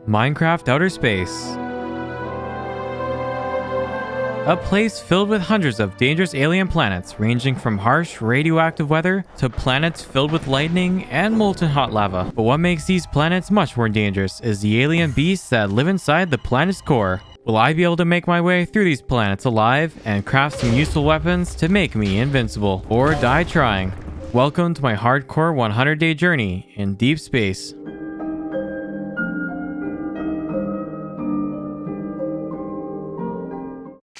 Minecraft Outer Space. A place filled with hundreds of dangerous alien planets, ranging from harsh radioactive weather to planets filled with lightning and molten hot lava. But what makes these planets much more dangerous is the alien beasts that live inside the planet's core. Will I be able to make my way through these planets alive and craft some useful weapons to make me invincible, or die trying? Welcome to my hardcore 100-day journey in deep space.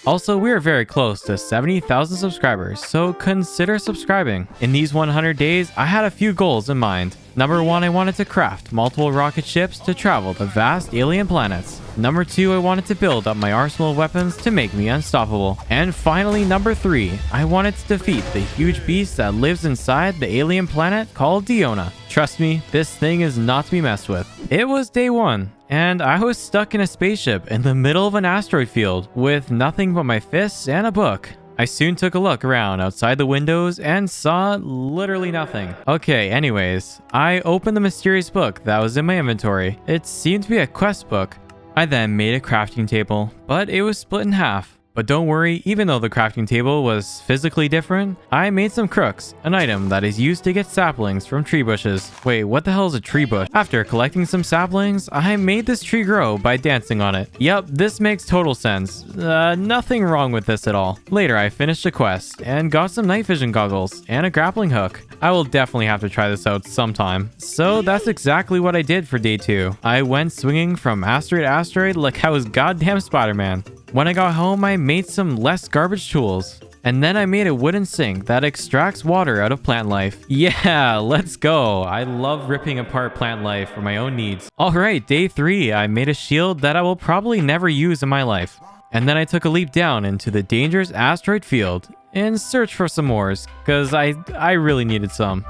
Also, we are very close to 70,000 subscribers, so consider subscribing. In these 100 days, I had a few goals in mind. Number 1, I wanted to craft multiple rocket ships to travel to vast alien planets. Number 2, I wanted to build up my arsenal of weapons to make me unstoppable. And finally, number 3, I wanted to defeat the huge beast that lives inside the alien planet called Diona. Trust me, this thing is not to be messed with. It was day 1, and I was stuck in a spaceship in the middle of an asteroid field with nothing but my fists and a book. I soon took a look around outside the windows and saw literally nothing. Okay, anyways, I opened the mysterious book that was in my inventory. It seemed to be a quest book. I then made a crafting table, but it was split in half. But don't worry, even though the crafting table was physically different, I made some crooks, an item that is used to get saplings from tree bushes. Wait, what the hell is a tree bush? After collecting some saplings, I made this tree grow by dancing on it. Yep, this makes total sense. Nothing wrong with this at all. Later, I finished a quest and got some night vision goggles and a grappling hook. I will definitely have to try this out sometime. So that's exactly what I did for day 2. I went swinging from asteroid to asteroid like I was goddamn Spider-Man. When I got home, I made some less garbage tools. And then I made a wooden sink that extracts water out of plant life. Yeah, let's go. I love ripping apart plant life for my own needs. Alright, day 3, I made a shield that I will probably never use in my life. And then I took a leap down into the dangerous asteroid field in search for some ores, because I really needed some.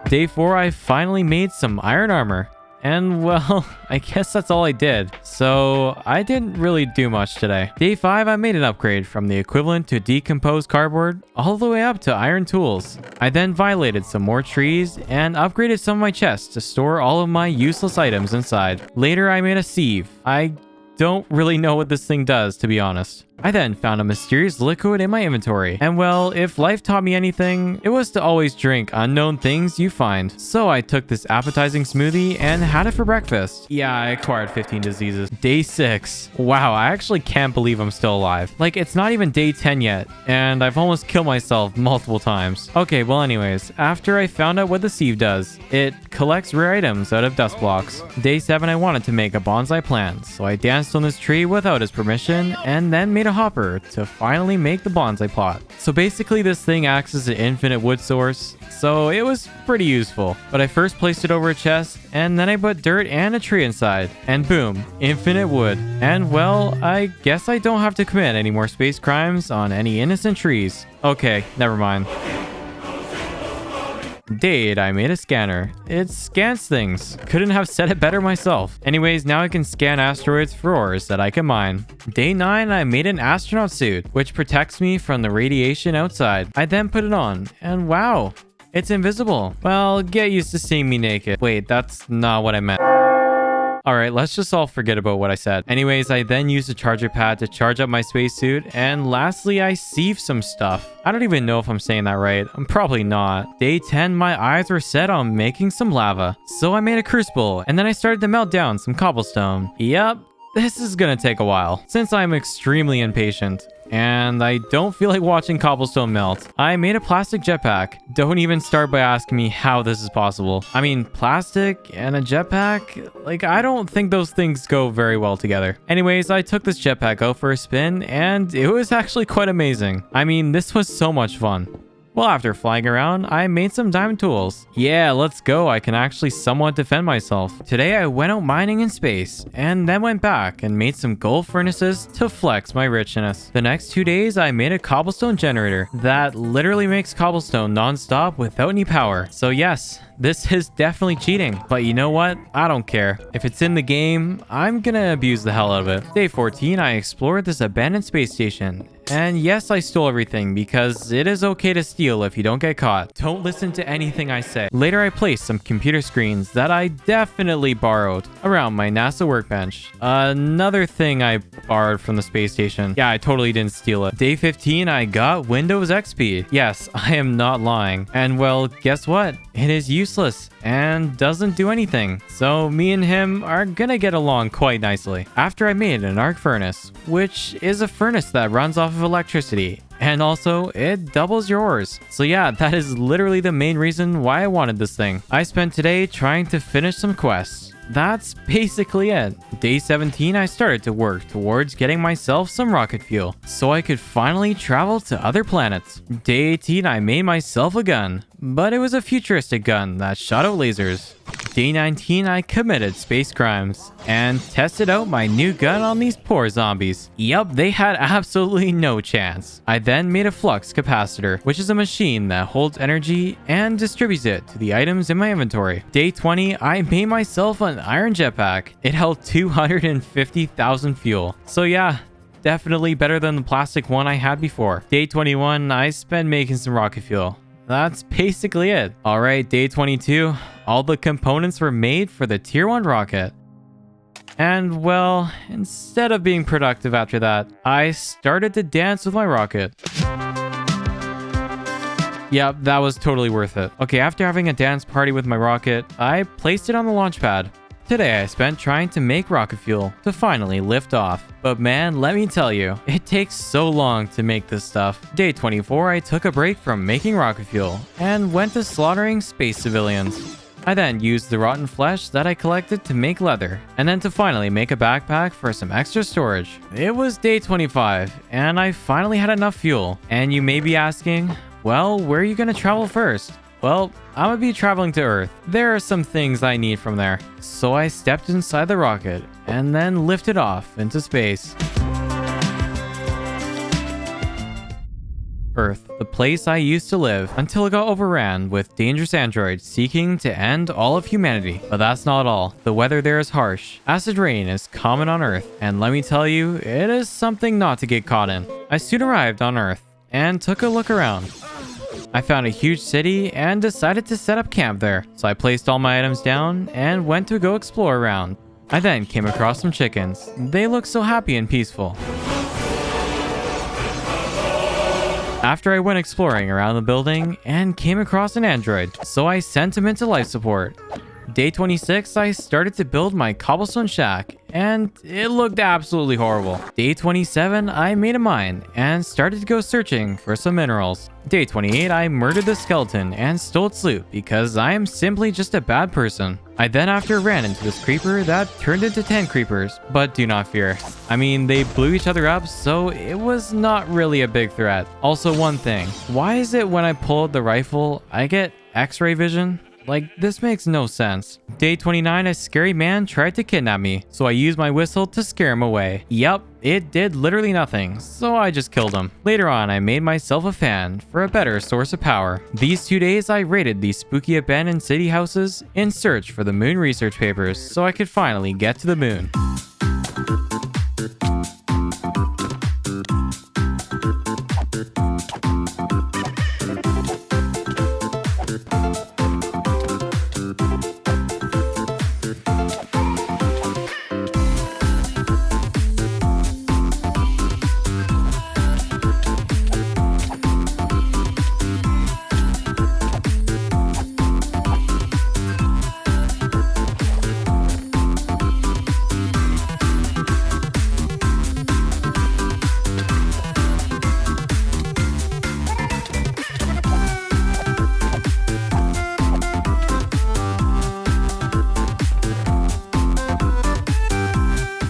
Day 4, I finally made some iron armor. And well, I guess that's all I did. So I didn't really do much today. Day 5, I made an upgrade from the equivalent to decomposed cardboard all the way up to iron tools. I then violated some more trees and upgraded some of my chests to store all of my useless items inside. Later, I made a sieve. I don't really know what this thing does, to be honest. I then found a mysterious liquid in my inventory. And well, if life taught me anything, it was to always drink unknown things you find. So I took this appetizing smoothie and had it for breakfast. Yeah, I acquired 15 diseases. Day 6. Wow, I actually can't believe I'm still alive. Like, it's not even day 10 yet, and I've almost killed myself multiple times. Okay, well anyways, after I found out what the sieve does, it collects rare items out of dust blocks. Day 7, I wanted to make a bonsai plant, so I danced on this tree without his permission, and then made a hopper to finally make the bonsai plot. So basically this thing acts as an infinite wood source, so it was pretty useful. But I first placed it over a chest, and then I put dirt and a tree inside, and boom, infinite wood. And well, I guess I don't have to commit any more space crimes on any innocent trees. Okay, never mind. Day 8, I made a scanner. It scans things. Couldn't have said it better myself. Anyways, now I can scan asteroids for ores that I can mine. Day 9, I made an astronaut suit, which protects me from the radiation outside. I then put it on, and wow, it's invisible. Well, get used to seeing me naked. Wait, that's not what I meant. Alright, let's just all forget about what I said. Anyways, I then used a charger pad to charge up my spacesuit, and lastly, I sieved some stuff. I don't even know if I'm saying that right. I'm probably not. Day 10, my eyes were set on making some lava. So I made a crucible, and then I started to melt down some cobblestone. Yep, this is gonna take a while, since I'm extremely impatient. And I don't feel like watching cobblestone melt. I made a plastic jetpack. Don't even start by asking me how this is possible. I mean, plastic and a jetpack? Like, I don't think those things go very well together. Anyways, I took this jetpack out for a spin, and it was actually quite amazing. I mean, this was so much fun. Well, after flying around, I made some diamond tools. Yeah, let's go. I can actually somewhat defend myself. Today, I went out mining in space, and then went back and made some gold furnaces to flex my richness. The next 2 days, I made a cobblestone generator that literally makes cobblestone non-stop without any power. So yes, This is definitely cheating, but you know what? I don't care. If it's in the game, I'm gonna abuse the hell out of it. Day 14, I explored this abandoned space station. And yes, I stole everything because it is okay to steal if you don't get caught. Don't listen to anything I say. Later, I placed some computer screens that I definitely borrowed around my NASA workbench. Another thing I borrowed from the space station. Yeah, I totally didn't steal it. Day 15, I got Windows XP. Yes, I am not lying. And well, guess what? It is useless and doesn't do anything. So me and him are gonna get along quite nicely. After I made an arc furnace, which is a furnace that runs off of electricity. And also, it doubles your ores. So yeah, that is literally the main reason why I wanted this thing. I spent today trying to finish some quests. That's basically it. Day 17, I started to work towards getting myself some rocket fuel so I could finally travel to other planets. Day 18, I made myself a gun, but it was a futuristic gun that shot out lasers. Day 19, I committed space crimes and tested out my new gun on these poor zombies. Yup, they had absolutely no chance. I then made a flux capacitor, which is a machine that holds energy and distributes it to the items in my inventory. Day 20, I made myself an iron jetpack. It held 250,000 fuel. So yeah, definitely better than the plastic one I had before. Day 21, I spent making some rocket fuel. That's basically it. Alright, day 22, all the components were made for the tier 1 rocket. And well, instead of being productive after that, I started to dance with my rocket. Yep, that was totally worth it. Okay, after having a dance party with my rocket, I placed it on the launch pad. Today I spent trying to make rocket fuel to finally lift off. But man, let me tell you, it takes so long to make this stuff. Day 24, I took a break from making rocket fuel and went to slaughtering space civilians. I then used the rotten flesh that I collected to make leather, and then to finally make a backpack for some extra storage. It was day 25, and I finally had enough fuel. And you may be asking, well, where are you gonna travel first? Well, I'm gonna be traveling to Earth. There are some things I need from there. So I stepped inside the rocket and then lifted off into space. Earth, the place I used to live until it got overran with dangerous androids seeking to end all of humanity. But that's not all. The weather there is harsh. Acid rain is common on Earth, and let me tell you, it is something not to get caught in. I soon arrived on Earth and took a look around. I found a huge city and decided to set up camp there. So I placed all my items down and went to go explore around. I then came across some chickens. They looked so happy and peaceful. After I went exploring around the building and came across an android, so I sent him into life support. Day 26, I started to build my cobblestone shack, and it looked absolutely horrible. Day 27, I made a mine and started to go searching for some minerals. Day 28, I murdered the skeleton and stole its loot because I am simply just a bad person. I then after ran into this creeper that turned into 10 creepers, but do not fear. I mean, they blew each other up, so it was not really a big threat. Also, one thing, why is it when I pull out the rifle, I get X-ray vision? Like, this makes no sense. Day 29, a scary man tried to kidnap me, so I used my whistle to scare him away. Yup, it did literally nothing, so I just killed him. Later on, I made myself a fan for a better source of power. These 2 days, I raided these spooky abandoned city houses in search for the moon research papers, so I could finally get to the moon.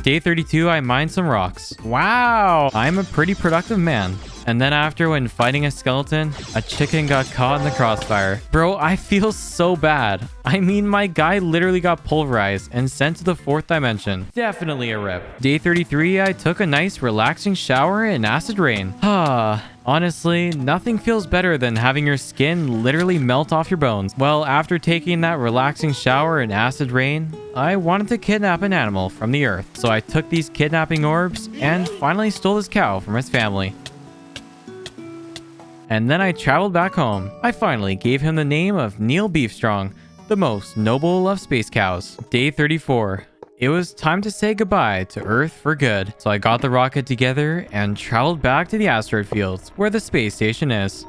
Day 32, I mined some rocks. Wow, I'm a pretty productive man. And then after, when fighting a skeleton, a chicken got caught in the crossfire. Bro, I feel so bad. I mean, my guy literally got pulverized and sent to the 4th dimension. Definitely a rip. Day 33, I took a nice relaxing shower in acid rain. On Honestly, nothing feels better than having your skin literally melt off your bones. Well, after taking that relaxing shower in acid rain, I wanted to kidnap an animal from the earth. So I took these kidnapping orbs and finally stole this cow from its family. And then I traveled back home. I finally gave him the name of Neil Beefstrong, the most noble of space cows. Day 34. It was time to say goodbye to Earth for good. So I got the rocket together and traveled back to the asteroid fields where the space station is.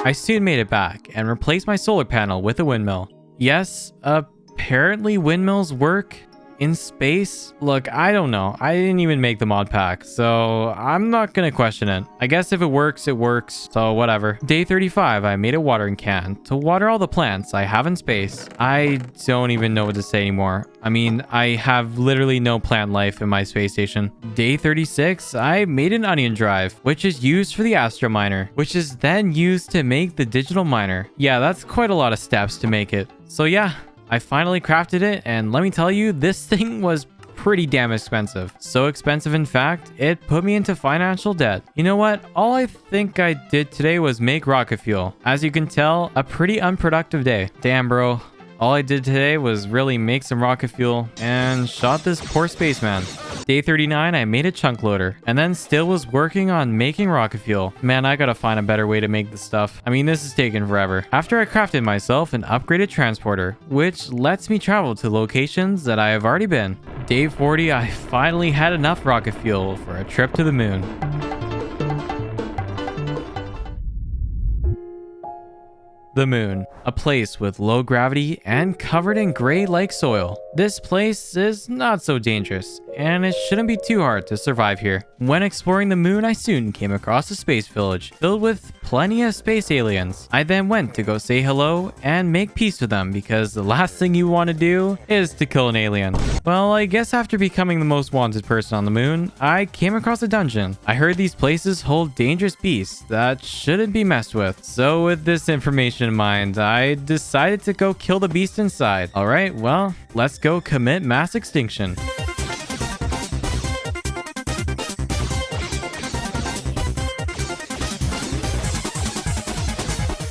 I soon made it back and replaced my solar panel with a windmill. Yes, apparently windmills work in space. Look, I don't know. I didn't even make the mod pack, so I'm not gonna question it. I guess if it works, it works, so whatever. Day 35, I made a watering can to water all the plants I have in space. I don't even know what to say anymore. I mean, I have literally no plant life in my space station. Day 36, I made an onion drive, which is used for the astro miner, which is then used to make the digital miner. Yeah, that's quite a lot of steps to make it. So yeah, I finally crafted it, and let me tell you, this thing was pretty damn expensive. So expensive, in fact, it put me into financial debt. You know what? All I think I did today was make rocket fuel. As you can tell, a pretty unproductive day. Damn, bro. All I did today was really make some rocket fuel and shot this poor spaceman. Day 39, I made a chunk loader and then still was working on making rocket fuel. Man, I gotta find a better way to make this stuff. I mean, this is taking forever. After I crafted myself an upgraded transporter, which lets me travel to locations that I have already been. Day 40, I finally had enough rocket fuel for a trip to the moon. The moon, a place with low gravity and covered in gray-like soil. This place is not so dangerous, and it shouldn't be too hard to survive here. When exploring the moon, I soon came across a space village filled with plenty of space aliens. I then went to go say hello and make peace with them because the last thing you want to do is to kill an alien. Well, I guess after becoming the most wanted person on the moon, I came across a dungeon. I heard these places hold dangerous beasts that shouldn't be messed with. So with this information in mind, I decided to go kill the beast inside. Alright, well, let's go commit mass extinction.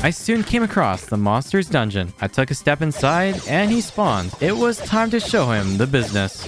I soon came across the monster's dungeon. I took a step inside and he spawned. It was time to show him the business.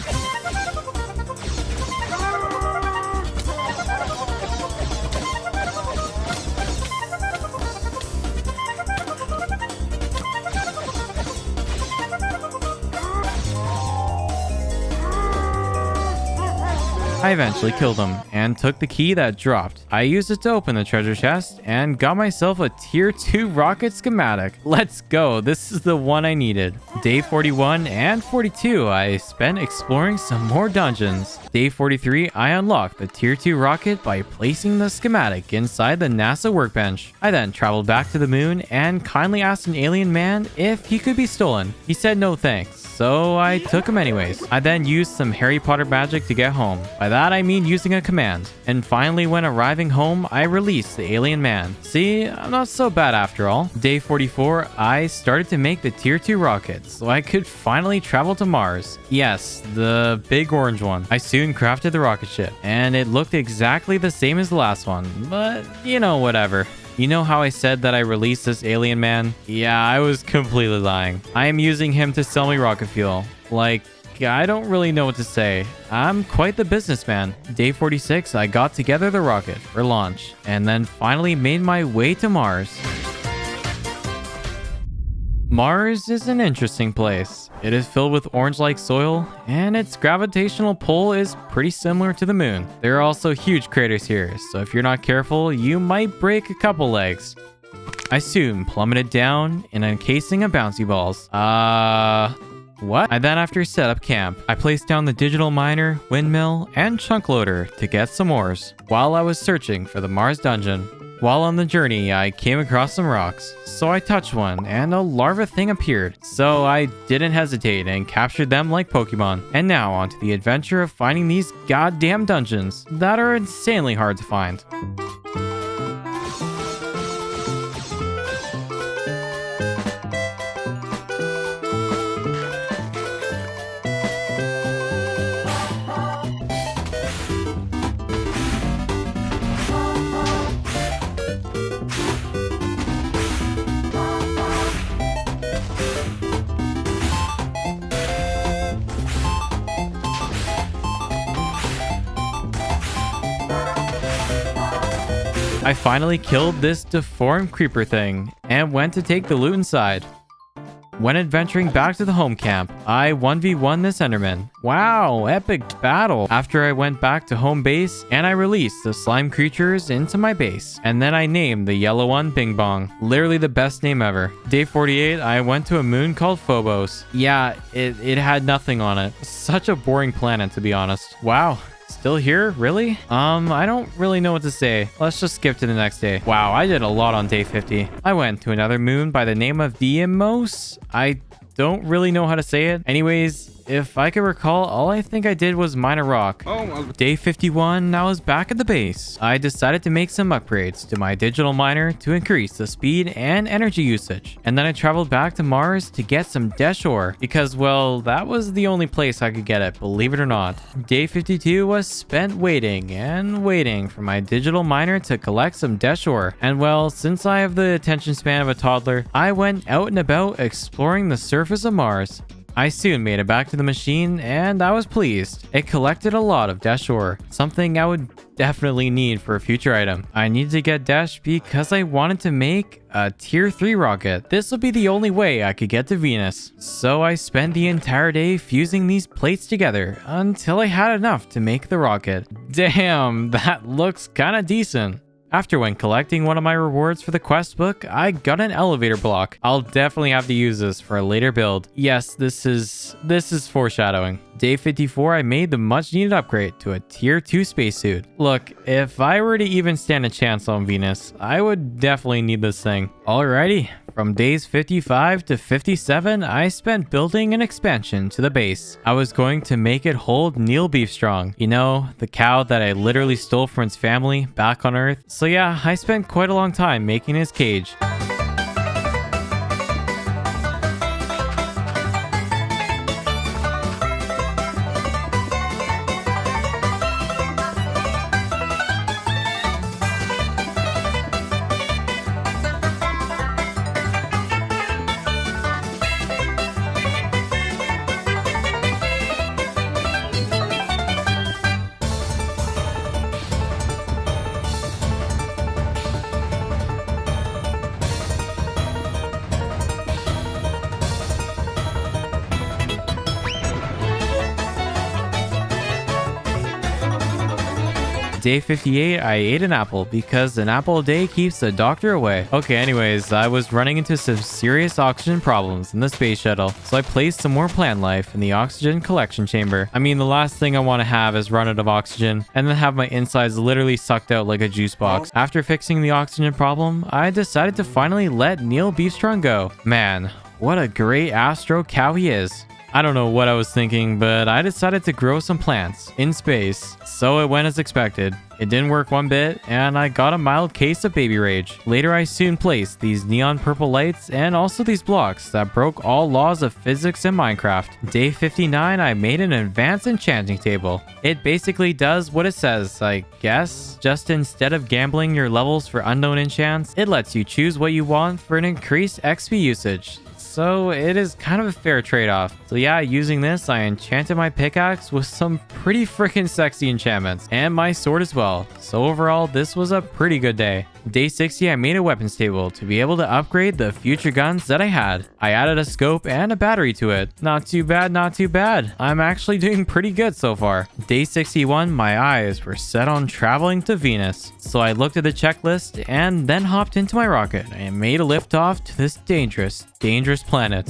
I eventually killed him and took the key that dropped. I used it to open the treasure chest and got myself a tier 2 rocket schematic. Let's go, this is the one I needed. Day 41 and 42 I spent exploring some more dungeons. Day 43 I unlocked the tier 2 rocket by placing the schematic inside the NASA workbench. I then traveled back to the moon and kindly asked an alien man if he could be stolen. He said no thanks, so I took him anyways. I then used some Harry Potter magic to get home. By that I mean using a command. And finally, when arriving home, I released the alien man. See, I'm not so bad after all. Day 44, I started to make the tier 2 rocket so I could finally travel to Mars. Yes, the big orange one. I soon crafted the rocket ship and it looked exactly the same as the last one, but you know, whatever. You know how I said that I released this alien man? Yeah, I was completely lying. I am using him to sell me rocket fuel. Like, I don't really know what to say. I'm quite the businessman. Day 46, I got together the rocket for launch and then finally made my way to Mars. Mars is an interesting place. It is filled with orange-like soil, and its gravitational pull is pretty similar to the moon. There are also huge craters here, so if you're not careful, you might break a couple legs. I soon plummeted down and encasing of bouncy balls. What? I then after set up camp, I placed down the digital miner, windmill, and chunk loader to get some ores while I was searching for the Mars dungeon. While on the journey, I came across some rocks, so I touched one and a larva thing appeared. So I didn't hesitate and captured them like Pokemon. And now onto the adventure of finding these goddamn dungeons that are insanely hard to find. I finally killed this deformed creeper thing and went to take the loot inside. When adventuring back to the home camp, I 1v1 this Enderman. Wow, epic battle. After I went back to home base and I released the slime creatures into my base. And then I named the yellow one Bing Bong. Literally the best name ever. Day 48, I went to a moon called Phobos. Yeah, it had nothing on it. Such a boring planet, to be honest. Wow. Still here? Really? I don't really know what to say. Let's just skip to the next day. Wow, I did a lot on day 50. I went to another moon by the name of Deimos. I don't really know how to say it. Anyways, if I could recall, all I think I did was mine a rock. Day 51, I was back at the base. I decided to make some upgrades to my digital miner to increase the speed and energy usage. And then I traveled back to Mars to get some Desh ore because, well, that was the only place I could get it, believe it or not. Day 52 was spent waiting and waiting for my digital miner to collect some Desh ore. And well, since I have the attention span of a toddler, I went out and about exploring the surface of Mars. I soon made it back to the machine and I was pleased. It collected a lot of Desh ore, something I would definitely need for a future item. I needed to get Desh because I wanted to make a tier 3 rocket. This would be the only way I could get to Venus. So I spent the entire day fusing these plates together until I had enough to make the rocket. Damn, that looks kinda decent. After when collecting one of my rewards for the quest book, I got an elevator block. I'll definitely have to use this for a later build. Yes, this is foreshadowing. Day 54, I made the much needed upgrade to a tier 2 spacesuit. Look, if I were to even stand a chance on Venus, I would definitely need this thing. Alrighty. From days 55 to 57, I spent building an expansion to the base. I was going to make it hold Neil Beefstrong. You know, the cow that I literally stole from his family back on Earth. So yeah, I spent quite a long time making his cage. Day 58, I ate an apple because an apple a day keeps the doctor away. Okay, anyways, I was running into some serious oxygen problems in the space shuttle, so I placed some more plant life in the oxygen collection chamber. I mean, the last thing I want to have is run out of oxygen and then have my insides literally sucked out like a juice box. After fixing the oxygen problem, I decided to finally let Neil Beefstrong go. Man, what a great astro cow he is. I don't know what I was thinking, but I decided to grow some plants in space, so it went as expected. It didn't work one bit, and I got a mild case of baby rage. Later, I soon placed these neon purple lights and also these blocks that broke all laws of physics in Minecraft. Day 59, I made an advanced enchanting table. It basically does what it says, I guess. Just instead of gambling your levels for unknown enchants, it lets you choose what you want for an increased XP usage. So it is kind of a fair trade-off. So yeah, using this, I enchanted my pickaxe with some pretty freaking sexy enchantments, and my sword as well. So overall, this was a pretty good day. Day 60, I made a weapons table to be able to upgrade the future guns that I had. I added a scope and a battery to it. Not too bad, not too bad. I'm actually doing pretty good so far. Day 61, my eyes were set on traveling to Venus. So I looked at the checklist and then hopped into my rocket and made a liftoff to this dangerous planet.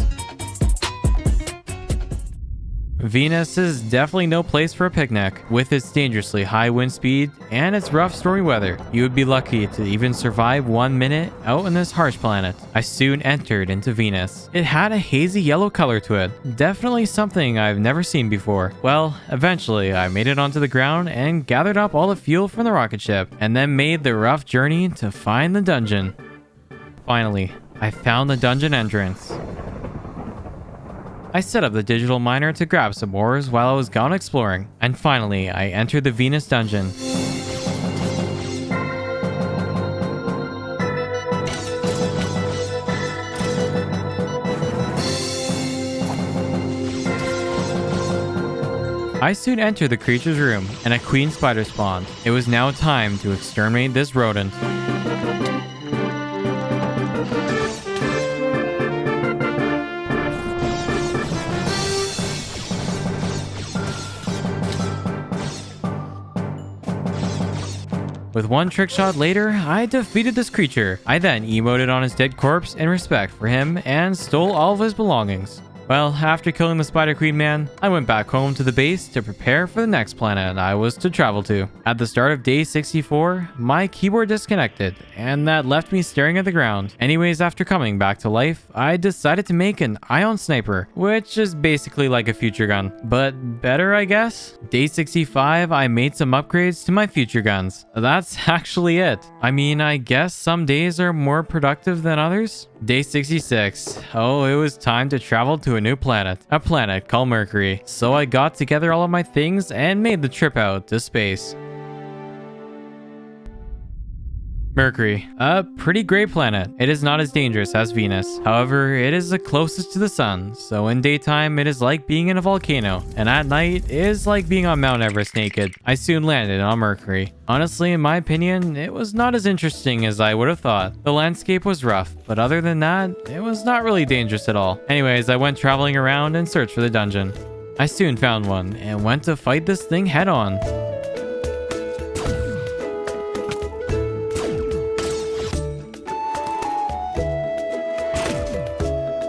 Venus is definitely no place for a picnic. With its dangerously high wind speed and its rough stormy weather, you would be lucky to even survive 1 minute out on this harsh planet. I soon entered into Venus. It had a hazy yellow color to it, definitely something I've never seen before. Well, eventually I made it onto the ground and gathered up all the fuel from the rocket ship, and then made the rough journey to find the dungeon. Finally, I found the dungeon entrance. I set up the digital miner to grab some ores while I was gone exploring, and finally I entered the Venus dungeon. I soon entered the creature's room, and a queen spider spawned. It was now time to exterminate this rodent. With one trick shot later, I defeated this creature. I then emoted on his dead corpse in respect for him and stole all of his belongings. Well, after killing the Spider Queen man, I went back home to the base to prepare for the next planet I was to travel to. At the start of day 64, my keyboard disconnected, and that left me staring at the ground. Anyways, after coming back to life, I decided to make an ion sniper, which is basically like a future gun, but better, I guess? Day 65, I made some upgrades to my future guns. That's actually it. I mean, I guess some days are more productive than others. Day 66. Oh, it was time to travel to a new planet. A planet called Mercury. So I got together all of my things and made the trip out to space. Mercury, a pretty great planet. It is not as dangerous as Venus. However, it is the closest to the sun, so in daytime it is like being in a volcano, and at night it is like being on Mount Everest naked. I soon landed on Mercury. Honestly, in my opinion, it was not as interesting as I would have thought. The landscape was rough, but other than that, it was not really dangerous at all. Anyways, I went traveling around and searched for the dungeon. I soon found one and went to fight this thing head on.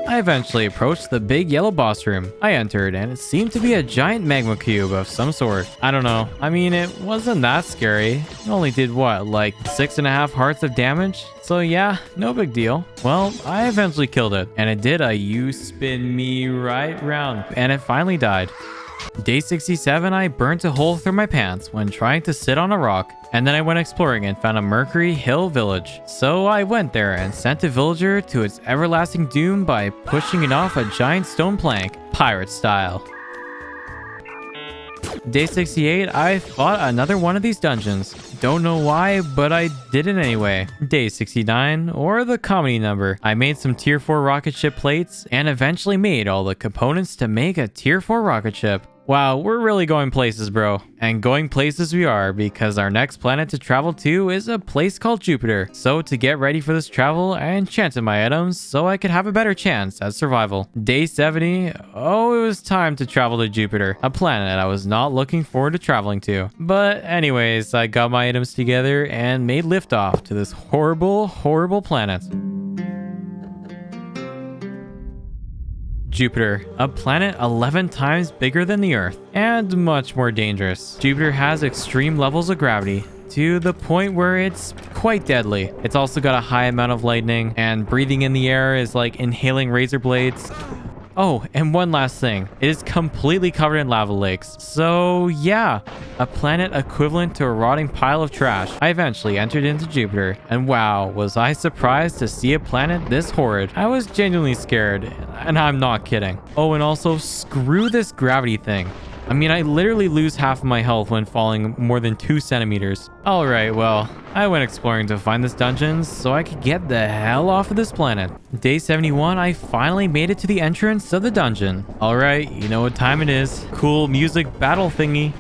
I eventually approached the big yellow boss room. I entered and it seemed to be a giant magma cube of some sort. I don't know. I mean, it wasn't that scary. It only did what, like 6.5 hearts of damage? So yeah, no big deal. Well, I eventually killed it, and it did a you spin me right round, and it finally died. Day 67, I burnt a hole through my pants when trying to sit on a rock, and then I went exploring and found a Mercury Hill village. So I went there and sent a villager to its everlasting doom by pushing it off a giant stone plank, pirate style. Day 68, I fought another one of these dungeons. Don't know why, but I did it anyway. Day 69, or the comedy number. I made some tier 4 rocket ship plates and eventually made all the components to make a tier 4 rocket ship. Wow, we're really going places, bro. And going places we are, because our next planet to travel to is a place called Jupiter. So to get ready for this travel, I enchanted my items so I could have a better chance at survival. Day 70, oh, it was time to travel to Jupiter, a planet I was not looking forward to traveling to. But anyways, I got my items together and made liftoff to this horrible, horrible planet. Jupiter, a planet 11 times bigger than the Earth and much more dangerous. Jupiter has extreme levels of gravity to the point where it's quite deadly. It's also got a high amount of lightning, and breathing in the air is like inhaling razor blades. Oh, and one last thing. It is completely covered in lava lakes. So yeah, a planet equivalent to a rotting pile of trash. I eventually entered into Jupiter, and wow, was I surprised to see a planet this horrid. I was genuinely scared, and I'm not kidding. Oh, and also screw this gravity thing. I mean, I literally lose half of my health when falling more than 2 centimeters. Alright, well, I went exploring to find this dungeon so I could get the hell off of this planet. Day 71, I finally made it to the entrance of the dungeon. Alright, you know what time it is. Cool music battle thingy.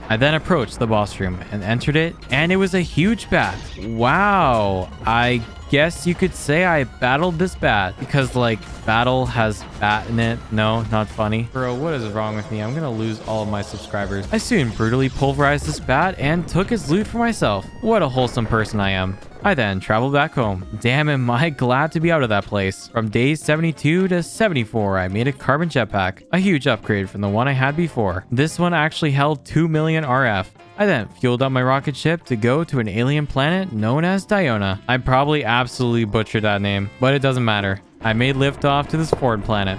I then approached the boss room and entered it, and it was a huge bat. Wow, I guess you could say I battled this bat because like battle has bat in it. No, not funny. Bro, what is wrong with me? I'm gonna lose all of my subscribers. I soon brutally pulverized this bat and took its loot for myself. What a wholesome person I am. I then traveled back home. Damn, am I glad to be out of that place. From days 72 to 74, I made a carbon jetpack, a huge upgrade from the one I had before. This one actually held 2 million RF. I then fueled up my rocket ship to go to an alien planet known as Diona. I probably absolutely butchered that name, but it doesn't matter. I made liftoff to this foreign planet.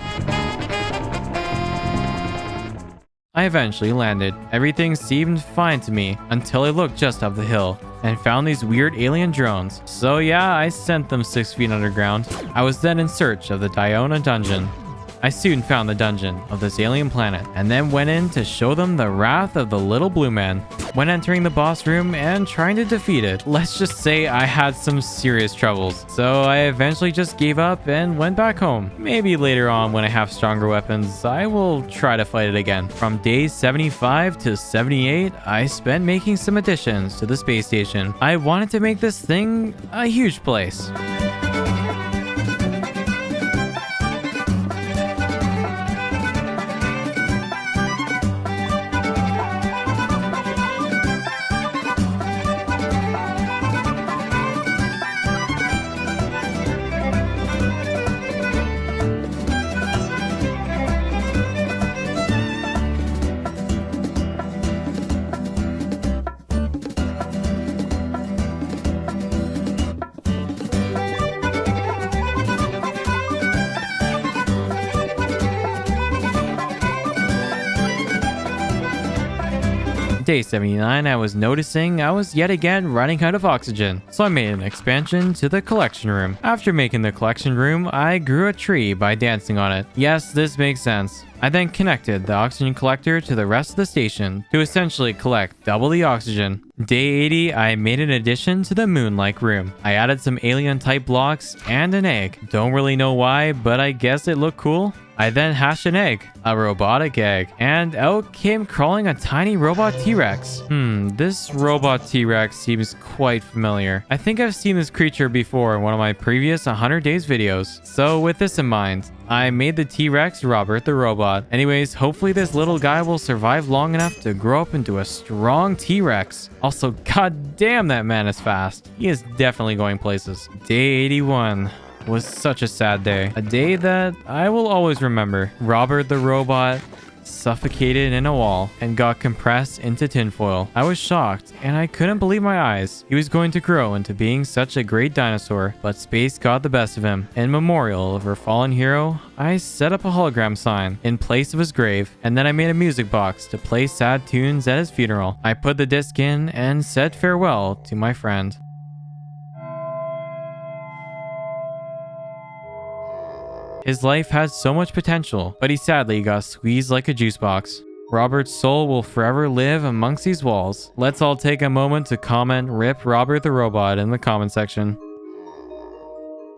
I eventually landed. Everything seemed fine to me until I looked just up the hill and found these weird alien drones. So yeah, I sent them 6 feet underground. I was then in search of the Diona dungeon. I soon found the dungeon of this alien planet and then went in to show them the wrath of the little blue man. When entering the boss room and trying to defeat it, let's just say I had some serious troubles. So I eventually just gave up and went back home. Maybe later on when I have stronger weapons, I will try to fight it again. From days 75 to 78, I spent making some additions to the space station. I wanted to make this thing a huge place. Day 79, I was noticing I was yet again running out of oxygen, so I made an expansion to the collection room. After making the collection room, I grew a tree by dancing on it. Yes, this makes sense. I then connected the oxygen collector to the rest of the station to essentially collect double the oxygen. Day 80, I made an addition to the moon-like room. I added some alien-type blocks and an egg. Don't really know why, but I guess it looked cool. I then hatched an egg, a robotic egg, and out came crawling a tiny robot T-Rex. This robot T-Rex seems quite familiar. I think I've seen this creature before in one of my previous 100 Days videos. So with this in mind, I made the T-Rex Robert the robot. Anyways, hopefully this little guy will survive long enough to grow up into a strong T-Rex. Also, goddamn, that man is fast. He is definitely going places. Day 81 was such a sad day. A day that I will always remember. Robert the robot suffocated in a wall and got compressed into tinfoil. I was shocked and I couldn't believe my eyes. He was going to grow into being such a great dinosaur, but space got the best of him. In memorial of our fallen hero, I set up a hologram sign in place of his grave, and then I made a music box to play sad tunes at his funeral. I put the disc in and said farewell to my friend. His life had so much potential, but he sadly got squeezed like a juice box. Robert's soul will forever live amongst these walls. Let's all take a moment to comment "Rip Robert the Robot" in the comment section.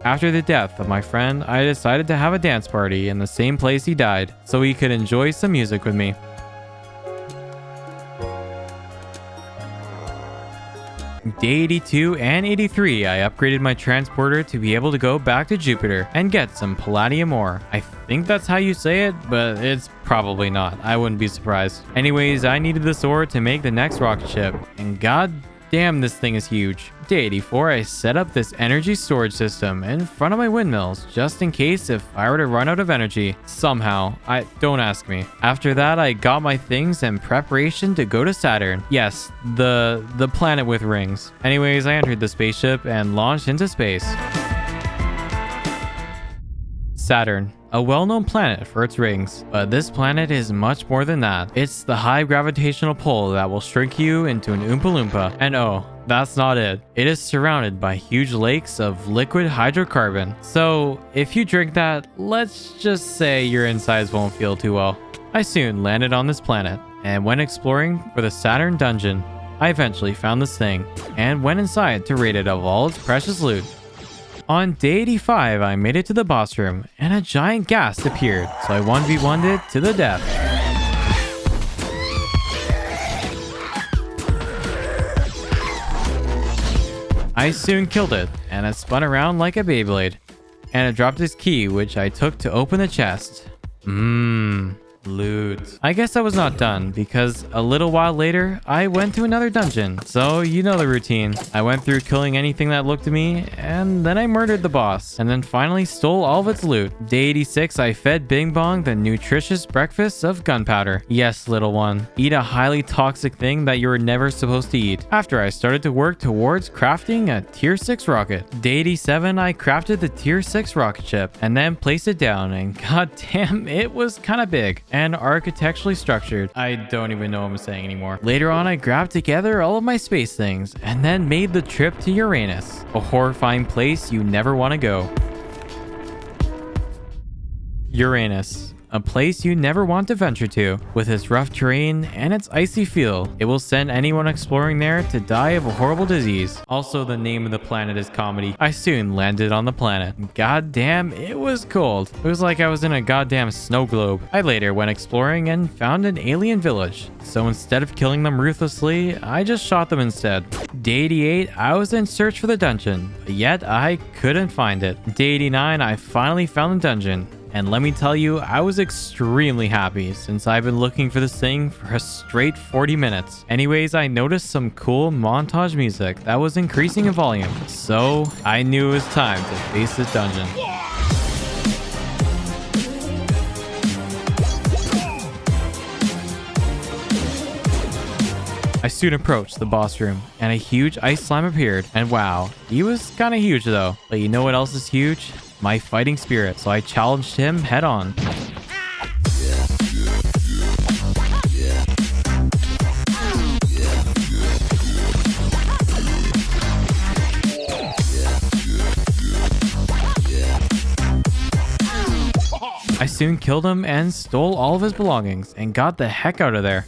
After the death of my friend, I decided to have a dance party in the same place he died, so he could enjoy some music with me. Day 82 and 83, I upgraded my transporter to be able to go back to Jupiter and get some palladium ore. I think that's how you say it, but it's probably not. I wouldn't be surprised. Anyways, I needed this ore to make the next rocket ship, and god damn, this thing is huge. Day 84, I set up this energy storage system in front of my windmills just in case if I were to run out of energy somehow. Don't ask me. After that, I got my things in preparation to go to Saturn. Yes, the planet with rings. Anyways, I entered the spaceship and launched into space. Saturn, a well-known planet for its rings, but this planet is much more than that. It's the high gravitational pull that will shrink you into an Oompa Loompa. And oh, that's not it. It is surrounded by huge lakes of liquid hydrocarbon. So if you drink that, let's just say your insides won't feel too well. I soon landed on this planet and went exploring for the Saturn dungeon. I eventually found this thing and went inside to raid it of all its precious loot. On day 85, I made it to the boss room, and a giant ghast appeared, so I 1v1'd it to the death. I soon killed it, and it spun around like a Beyblade, and it dropped its key, which I took to open the chest. Loot. I guess I was not done, because a little while later, I went to another dungeon. So you know the routine. I went through killing anything that looked at me, and then I murdered the boss, and then finally stole all of its loot. Day 86, I fed Bing Bong the nutritious breakfast of gunpowder. Yes, little one. Eat a highly toxic thing that you were never supposed to eat. After I started to work towards crafting a tier 6 rocket. Day 87, I crafted the tier 6 rocket ship, and then placed it down, and goddamn, it was kinda big and architecturally structured. I don't even know what I'm saying anymore. Later on, I grabbed together all of my space things and then made the trip to Uranus, a horrifying place you never want to go. Uranus. A place you never want to venture to. With its rough terrain and its icy feel, it will send anyone exploring there to die of a horrible disease. Also, the name of the planet is comedy. I soon landed on the planet. God damn, it was cold. It was like I was in a goddamn snow globe. I later went exploring and found an alien village. So instead of killing them ruthlessly, I just shot them instead. Day 88, I was in search for the dungeon, but yet I couldn't find it. Day 89, I finally found the dungeon. And let me tell you, I was extremely happy since I've been looking for this thing for a straight 40 minutes. Anyways, I noticed some cool montage music that was increasing in volume. So I knew it was time to face this dungeon. I soon approached the boss room, and a huge ice slime appeared. And wow, he was kind of huge though. But you know what else is huge? My fighting spirit. So I challenged him head on. I soon killed him and stole all of his belongings and got the heck out of there.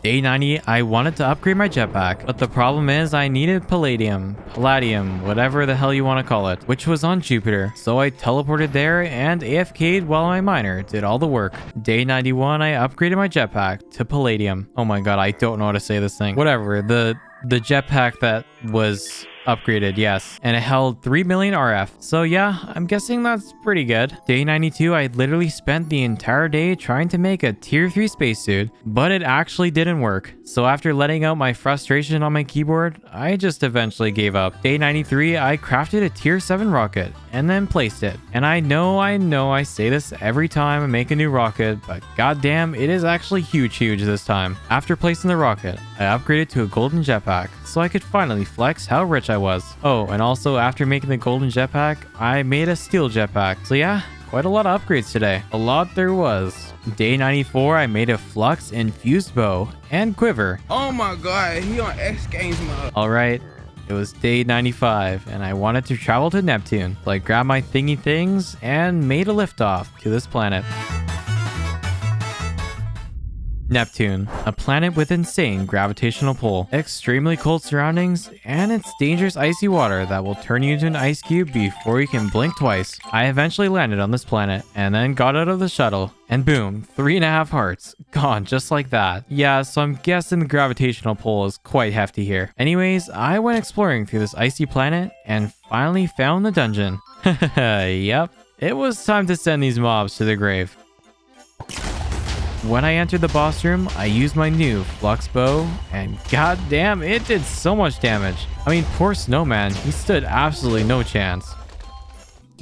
Day 90, I wanted to upgrade my jetpack, but the problem is I needed palladium, whatever the hell you want to call it, which was on Jupiter. So I teleported there and AFK'd while my miner did all the work. Day 91, I upgraded my jetpack to palladium. Oh my god, I don't know how to say this thing. Whatever, the jetpack that was upgraded, yes, and it held 3 million RF. So yeah, I'm guessing that's pretty good. Day 92, I literally spent the entire day trying to make a tier 3 spacesuit, but it actually didn't work. So after letting out my frustration on my keyboard, I just eventually gave up. Day 93, I crafted a tier 7 rocket and then placed it. And I know I say this every time I make a new rocket, but goddamn, it is actually huge this time. After placing the rocket, I upgraded to a golden jetpack so I could finally flex how rich I was. Oh, and also after making the golden jetpack, I made a steel jetpack. So yeah, quite a lot of upgrades today. A lot there was. Day 94, I made a flux infused bow and quiver. Oh my god, he on X Games mode. Alright, it was day 95 and I wanted to travel to Neptune. So I grabbed my thingy things and made a liftoff to this planet. Neptune, a planet with insane gravitational pull, extremely cold surroundings, and its dangerous icy water that will turn you into an ice cube before you can blink twice. I eventually landed on this planet and then got out of the shuttle, and boom, 3.5 hearts, gone just like that. Yeah, so I'm guessing the gravitational pull is quite hefty here. Anyways, I went exploring through this icy planet and finally found the dungeon. Yep, it was time to send these mobs to the grave. When I entered the boss room, I used my new flux bow, and goddamn, it did so much damage. I mean, poor Snowman, he stood absolutely no chance.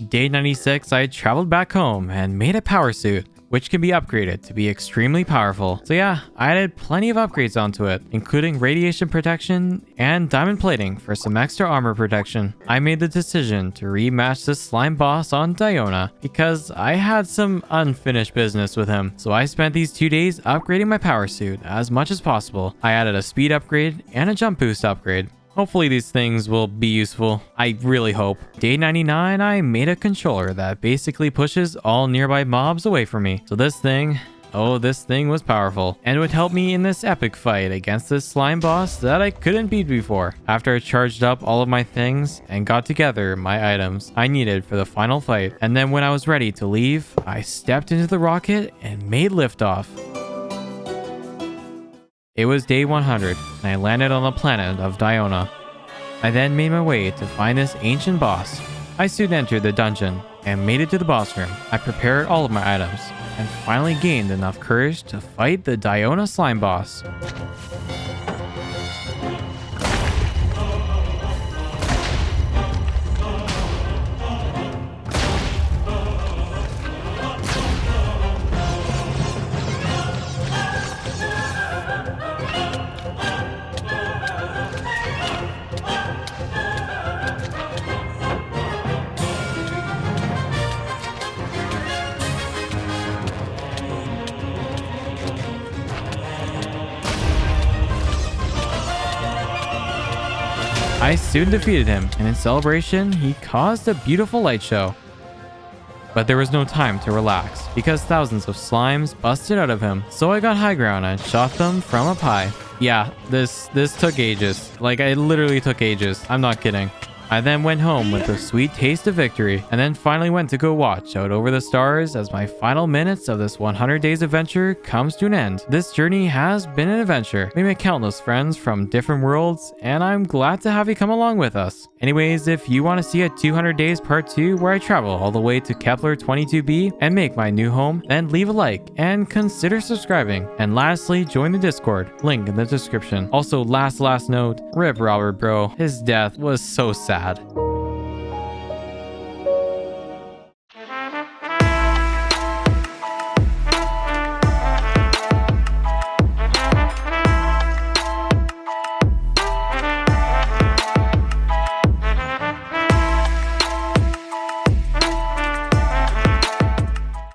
Day 96, I traveled back home and made a power suit, which can be upgraded to be extremely powerful. So yeah, I added plenty of upgrades onto it, including radiation protection and diamond plating for some extra armor protection. I made the decision to rematch this slime boss on Diona because I had some unfinished business with him. So I spent these 2 days upgrading my power suit as much as possible. I added a speed upgrade and a jump boost upgrade. Hopefully these things will be useful. I really hope. Day 99, I made a controller that basically pushes all nearby mobs away from me. So this thing was powerful and would help me in this epic fight against this slime boss that I couldn't beat before. After I charged up all of my things and got together my items I needed for the final fight, and then when I was ready to leave, I stepped into the rocket and made liftoff. It was day 100, and I landed on the planet of Diona. I then made my way to find this ancient boss. I soon entered the dungeon and made it to the boss room. I prepared all of my items, and finally gained enough courage to fight the Diona slime boss. I soon defeated him, and in celebration, he caused a beautiful light show. But there was no time to relax because thousands of slimes busted out of him. So I got high ground and shot them from up high. Yeah, this took ages. Like, it literally took ages. I'm not kidding. I then went home with a sweet taste of victory, and then finally went to go watch out over the stars as my final minutes of this 100 days adventure comes to an end. This journey has been an adventure. We met countless friends from different worlds, and I'm glad to have you come along with us. Anyways, if you want to see a 200 days part 2 where I travel all the way to Kepler 22b and make my new home, then leave a like and consider subscribing. And lastly, join the Discord, link in the description. Also, last note, rip Robert, bro. His death was so sad.